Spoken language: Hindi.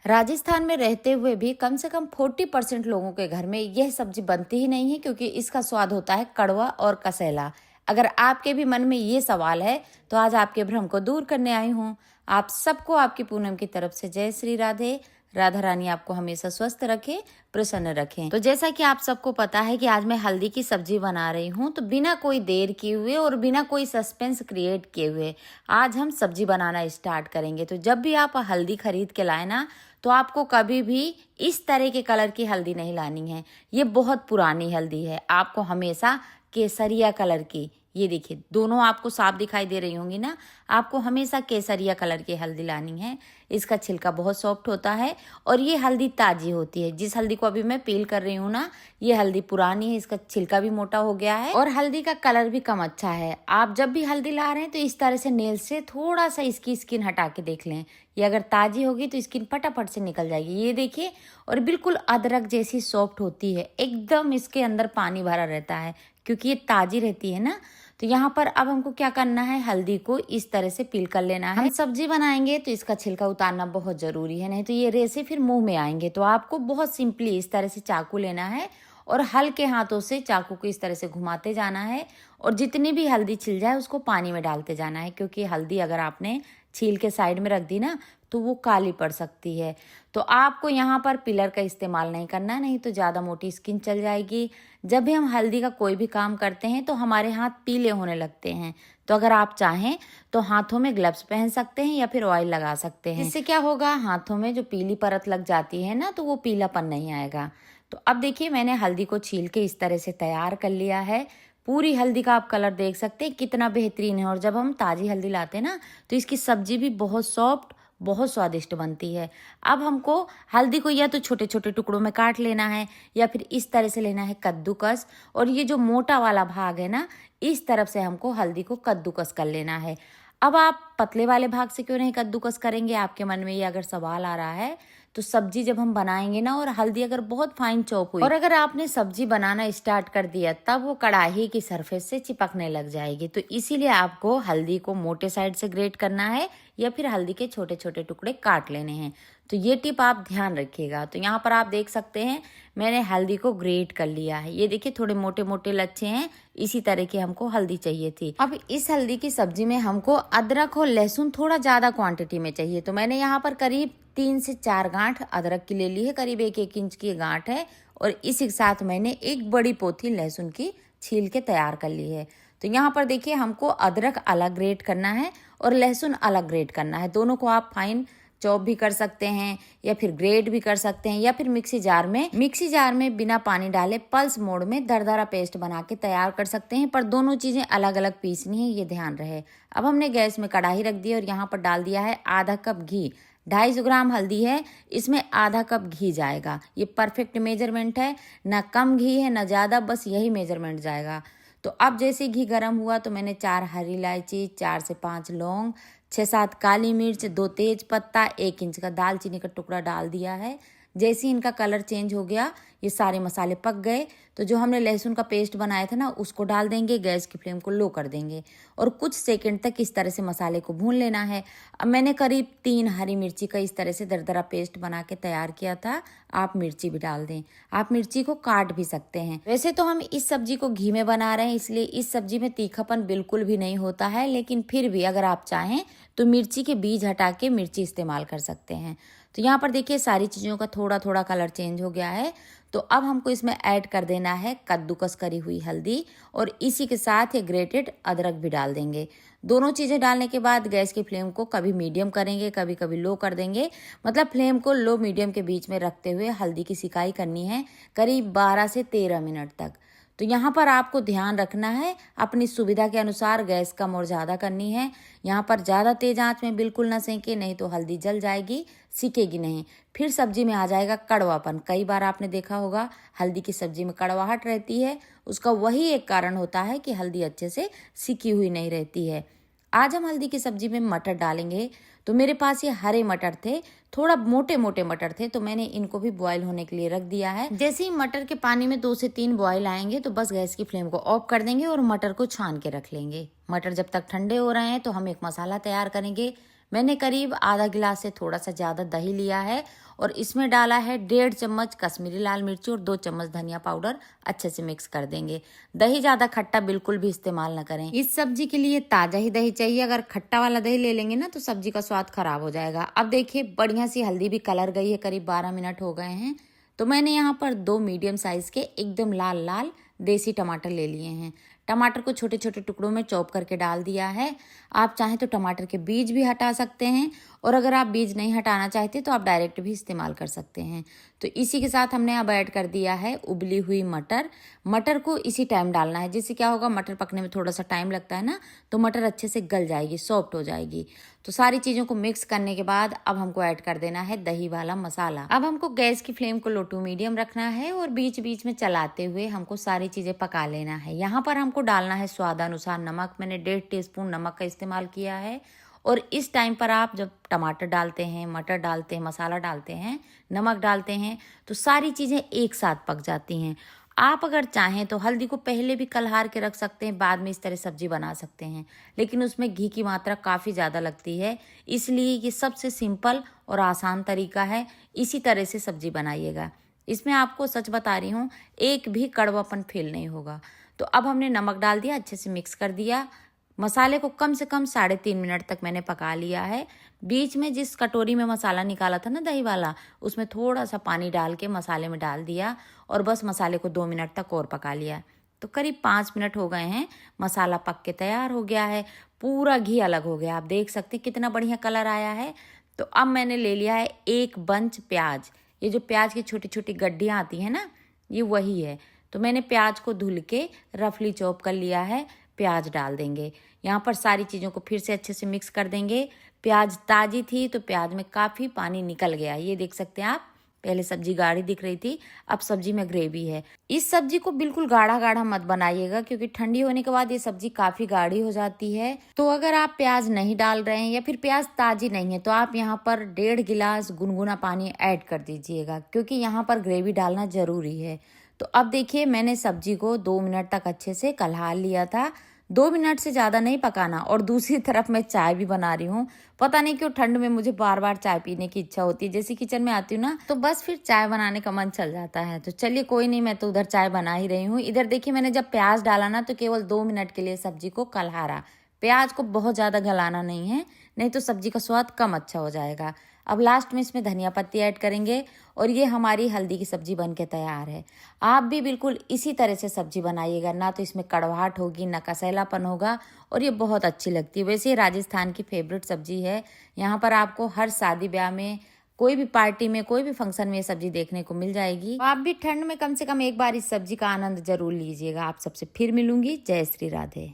राजस्थान में रहते हुए भी कम से कम 40% लोगों के घर में यह सब्जी बनती ही नहीं है, क्योंकि इसका स्वाद होता है कड़वा और कसैला। अगर आपके भी मन में ये सवाल है तो आज आपके भ्रम को दूर करने आई हूँ। आप सबको आपकी पूनम की तरफ से जय श्री राधे। राधा रानी आपको हमेशा स्वस्थ रखे, प्रसन्न रखें। तो जैसा कि आप सबको पता है कि आज मैं हल्दी की सब्जी बना रही हूँ, तो बिना कोई देर किए हुए और बिना कोई सस्पेंस क्रिएट किए हुए आज हम सब्जी बनाना स्टार्ट करेंगे। तो जब भी आप हल्दी खरीद के लाए ना, तो आपको कभी भी इस तरह के कलर की हल्दी नहीं लानी है। ये बहुत पुरानी हल्दी है। आपको हमेशा केसरिया कलर की, ये देखिए दोनों आपको साफ दिखाई दे रही होंगी ना, आपको हमेशा केसरिया कलर की हल्दी लानी है। इसका छिलका बहुत सॉफ्ट होता है और ये हल्दी ताजी होती है। जिस हल्दी को अभी मैं पील कर रही हूँ ना, ये हल्दी पुरानी है, इसका छिलका भी मोटा हो गया है और हल्दी का कलर भी कम अच्छा है। आप जब भी हल्दी ला रहे हैं तो इस तरह से नेल से थोड़ा सा इसकी स्किन हटा के देख लें। ये अगर ताजी होगी तो स्किन फटाफट से निकल जाएगी। ये देखिए, और बिल्कुल अदरक जैसी सॉफ्ट होती है, एकदम इसके अंदर पानी भरा रहता है क्योंकि ये ताजी रहती है ना। तो यहाँ पर अब हमको क्या करना है, हल्दी को इस तरह से पील कर लेना है। हम सब्जी बनाएंगे तो इसका छिलका उतारना बहुत जरूरी है, नहीं तो ये रेशे फिर मुंह में आएंगे। तो आपको बहुत सिंपली इस तरह से चाकू लेना है और हल्के हाथों से चाकू को इस तरह से घुमाते जाना है और जितनी भी हल्दी छिल जाए उसको पानी में डालते जाना है, क्योंकि हल्दी अगर आपने छील के साइड में रख दी ना तो वो काली पड़ सकती है। तो आपको यहाँ पर पिलर का इस्तेमाल नहीं करना, नहीं तो ज़्यादा मोटी स्किन चल जाएगी। जब भी हम हल्दी का कोई भी काम करते हैं तो हमारे हाथ पीले होने लगते हैं। तो अगर आप चाहें तो हाथों में ग्लव्स पहन सकते हैं या फिर ऑयल लगा सकते हैं। इससे क्या होगा, हाथों में जो पीली परत लग जाती है ना, तो वो पीलापन नहीं आएगा। तो अब देखिए, मैंने हल्दी को छील के इस तरह से तैयार कर लिया है। पूरी हल्दी का आप कलर देख सकते हैं कितना बेहतरीन है। और जब हम ताज़ी हल्दी लाते हैं ना, तो इसकी सब्जी भी बहुत सॉफ्ट, बहुत स्वादिष्ट बनती है। अब हमको हल्दी को या तो छोटे छोटे टुकड़ों में काट लेना है या फिर इस तरह से लेना है कद्दूकस। और ये जो मोटा वाला भाग है ना, इस तरफ से हमको हल्दी को कद्दूकस कर लेना है। अब आप पतले वाले भाग से क्यों नहीं कद्दूकस करेंगे, आपके मन में ये अगर सवाल आ रहा है, तो सब्जी जब हम बनाएंगे ना और हल्दी अगर बहुत फाइन चॉप हुई और अगर आपने सब्जी बनाना स्टार्ट कर दिया, तब वो कढ़ाई की सरफेस से चिपकने लग जाएगी। तो इसीलिए आपको हल्दी को मोटे साइड से ग्रेट करना है या फिर हल्दी के छोटे छोटे टुकड़े काट लेने हैं। तो ये टिप आप ध्यान रखिएगा। तो यहाँ पर आप देख सकते हैं मैंने हल्दी को ग्रेट कर लिया है। ये देखिए थोड़े मोटे मोटे लच्छे हैं, इसी तरह की हमको हल्दी चाहिए थी। अब इस हल्दी की सब्जी में हमको अदरक और लहसुन थोड़ा ज्यादा क्वांटिटी में चाहिए। तो मैंने यहाँ पर करीब 3 से 4 गांठ अदरक की ले ली है, करीब 1-1 इंच की गांठ है। और इसी के साथ मैंने एक बड़ी पोथी लहसुन की छील के तैयार कर ली है। तो यहाँ पर देखिए, हमको अदरक अलग ग्रेट करना है और लहसुन अलग ग्रेट करना है। दोनों को आप फाइन चॉप भी कर सकते हैं या फिर ग्रेट भी कर सकते हैं या फिर मिक्सी जार में बिना पानी डाले पल्स मोड में दरदरा पेस्ट बना के तैयार कर सकते हैं। पर दोनों चीजें अलग अलग पीसनी है, ये ध्यान रहे। अब हमने गैस में कढ़ाई रख दी और यहाँ पर डाल दिया है आधा कप घी। 250 ग्राम हल्दी है, इसमें आधा कप घी जाएगा। ये परफेक्ट मेजरमेंट है, ना कम घी है ना ज्यादा, बस यही मेजरमेंट जाएगा। तो अब जैसे घी गर्म हुआ तो मैंने 4 हरी इलायची, 4 से 5 लौंग, 6-7 काली मिर्च, 2 तेज पत्ता, 1 इंच का दालचीनी का टुकड़ा डाल दिया है। जैसे ही इनका कलर चेंज हो गया, ये सारे मसाले पक गए, तो जो हमने लहसुन का पेस्ट बनाया था ना, उसको डाल देंगे। गैस की फ्लेम को लो कर देंगे और कुछ सेकंड तक इस तरह से मसाले को भून लेना है। अब मैंने करीब 3 हरी मिर्ची का इस तरह से दरदरा पेस्ट बना के तैयार किया था। आप मिर्ची भी डाल दें, आप मिर्ची को काट भी सकते हैं। वैसे तो हम इस सब्जी को घी में बना रहे हैं, इसलिए इस सब्जी में तीखापन बिल्कुल भी नहीं होता है, लेकिन फिर भी अगर आप चाहें तो मिर्ची के बीज हटा के मिर्ची इस्तेमाल कर सकते हैं। तो यहाँ पर देखिए सारी चीज़ों का थोड़ा थोड़ा कलर चेंज हो गया है। तो अब हमको इसमें ऐड कर देना है कद्दूकस करी हुई हल्दी और इसी के साथ ये ग्रेटेड अदरक भी डाल देंगे। दोनों चीज़ें डालने के बाद गैस की फ्लेम को कभी मीडियम करेंगे, कभी कभी लो कर देंगे। मतलब फ्लेम को लो मीडियम के बीच में रखते हुए हल्दी की सिकाई करनी है करीब 12 से 13 मिनट तक। तो यहाँ पर आपको ध्यान रखना है, अपनी सुविधा के अनुसार गैस कम और ज़्यादा करनी है। यहाँ पर ज़्यादा तेज आंच में बिल्कुल ना सेंके, नहीं तो हल्दी जल जाएगी, सिकेगी नहीं, फिर सब्जी में आ जाएगा कड़वापन। कई बार आपने देखा होगा हल्दी की सब्जी में कड़वाहट रहती है, उसका वही एक कारण होता है कि हल्दी अच्छे से सिकी हुई नहीं रहती है। आज हम हल्दी की सब्जी में मटर डालेंगे। तो मेरे पास ये हरे मटर थे, थोड़ा मोटे मोटे मटर थे, तो मैंने इनको भी बॉईल होने के लिए रख दिया है। जैसे ही मटर के पानी में 2 से 3 बॉईल आएंगे तो बस गैस की फ्लेम को ऑफ कर देंगे और मटर को छान के रख लेंगे। मटर जब तक ठंडे हो रहे हैं तो हम एक मसाला तैयार करेंगे। मैंने करीब आधा गिलास से थोड़ा सा ज़्यादा दही लिया है और इसमें डाला है 1.5 चम्मच कश्मीरी लाल मिर्ची और 2 चम्मच धनिया पाउडर। अच्छे से मिक्स कर देंगे। दही ज़्यादा खट्टा बिल्कुल भी इस्तेमाल ना करें। इस सब्जी के लिए ताज़ा ही दही चाहिए। अगर खट्टा वाला दही ले लेंगे ना तो सब्जी का स्वाद खराब हो जाएगा। अब देखिए बढ़िया सी हल्दी भी कलर गई है, करीब 12 मिनट हो गए हैं। तो मैंने यहाँ पर 2 मीडियम साइज के एकदम लाल लाल देसी टमाटर ले लिए हैं। टमाटर को छोटे छोटे टुकड़ों में चॉप करके डाल दिया है। आप चाहें तो टमाटर के बीज भी हटा सकते हैं और अगर आप बीज नहीं हटाना चाहते तो आप डायरेक्ट भी इस्तेमाल कर सकते हैं। तो इसी के साथ हमने अब ऐड कर दिया है उबली हुई मटर। मटर को इसी टाइम डालना है, जिससे क्या होगा, मटर पकने में थोड़ा सा टाइम लगता है ना, तो मटर अच्छे से गल जाएगी, सॉफ्ट हो जाएगी। तो सारी चीज़ों को मिक्स करने के बाद अब हमको ऐड कर देना है दही वाला मसाला। अब हमको गैस की फ्लेम को लो टू मीडियम रखना है और बीच बीच में चलाते हुए हमको सारी चीज़ें पका लेना है। यहाँ पर हमको डालना है स्वादानुसार नमक। मैंने 1.5 टीस्पून नमक का इस्तेमाल किया है। और इस टाइम पर आप जब टमाटर डालते हैं, मटर डालते हैं, मसाला डालते हैं, नमक डालते हैं तो सारी चीज़ें एक साथ पक जाती हैं। आप अगर चाहें तो हल्दी को पहले भी कलहार के रख सकते हैं, बाद में इस तरह सब्जी बना सकते हैं, लेकिन उसमें घी की मात्रा काफ़ी ज़्यादा लगती है। इसलिए ये सबसे सिंपल और आसान तरीका है। इसी तरह से सब्जी बनाइएगा। इसमें आपको सच बता रही हूँ, एक भी कड़वापन फील नहीं होगा। तो अब हमने नमक डाल दिया, अच्छे से मिक्स कर दिया। मसाले को कम से कम 3.5 मिनट तक मैंने पका लिया है। बीच में जिस कटोरी में मसाला निकाला था ना दही वाला, उसमें थोड़ा सा पानी डाल के मसाले में डाल दिया और बस मसाले को 2 मिनट तक और पका लिया। तो करीब 5 मिनट हो गए हैं, मसाला पक के तैयार हो गया है। पूरा घी अलग हो गया, आप देख सकते हैं कितना बढ़िया कलर आया है। तो अब मैंने ले लिया है 1 बंच प्याज। ये जो प्याज की छोटी छोटी गड्डियाँ आती हैं ना, ये वही है। तो मैंने प्याज को धुल के रफली चॉप कर लिया है। प्याज डाल देंगे। यहाँ पर सारी चीज़ों को फिर से अच्छे से मिक्स कर देंगे। प्याज ताज़ी थी तो प्याज में काफ़ी पानी निकल गया, ये देख सकते हैं आप। पहले सब्जी गाढ़ी दिख रही थी, अब सब्जी में ग्रेवी है। इस सब्जी को बिल्कुल गाढ़ा गाढ़ा मत बनाइएगा, क्योंकि ठंडी होने के बाद ये सब्जी काफ़ी गाढ़ी हो जाती है। तो अगर आप प्याज नहीं डाल रहे हैं या फिर प्याज ताज़ी नहीं है तो आप यहाँ पर 1.5 गिलास गुनगुना पानी ऐड कर दीजिएगा, क्योंकि यहाँ पर ग्रेवी डालना ज़रूरी है। तो अब देखिए मैंने सब्जी को 2 मिनट तक अच्छे से कलहा लिया था। 2 मिनट से ज़्यादा नहीं पकाना। और दूसरी तरफ मैं चाय भी बना रही हूँ। पता नहीं क्यों ठंड में मुझे बार बार चाय पीने की इच्छा होती है। जैसे किचन में आती हूँ ना तो बस फिर चाय बनाने का मन चल जाता है। तो चलिए कोई नहीं, मैं तो उधर चाय बना ही रही हूँ। इधर देखिए मैंने जब प्याज डाला ना तो केवल 2 मिनट के लिए सब्जी को कलहारा। प्याज को बहुत ज़्यादा गलाना नहीं है, नहीं तो सब्जी का स्वाद कम अच्छा हो जाएगा। अब लास्ट में इसमें धनिया पत्ती ऐड करेंगे और ये हमारी हल्दी की सब्जी बन के तैयार है। आप भी बिल्कुल इसी तरह से सब्जी बनाइएगा, ना तो इसमें कड़वाहट होगी ना कसैलापन होगा, और ये बहुत अच्छी लगती है। वैसे ये राजस्थान की फेवरेट सब्जी है। यहाँ पर आपको हर शादी ब्याह में, कोई भी पार्टी में, कोई भी फंक्शन में ये सब्जी देखने को मिल जाएगी। तो आप भी ठंड में कम से कम एक बार इस सब्जी का आनंद जरूर लीजिएगा। आप सबसे फिर मिलूंगी। जय श्री राधे।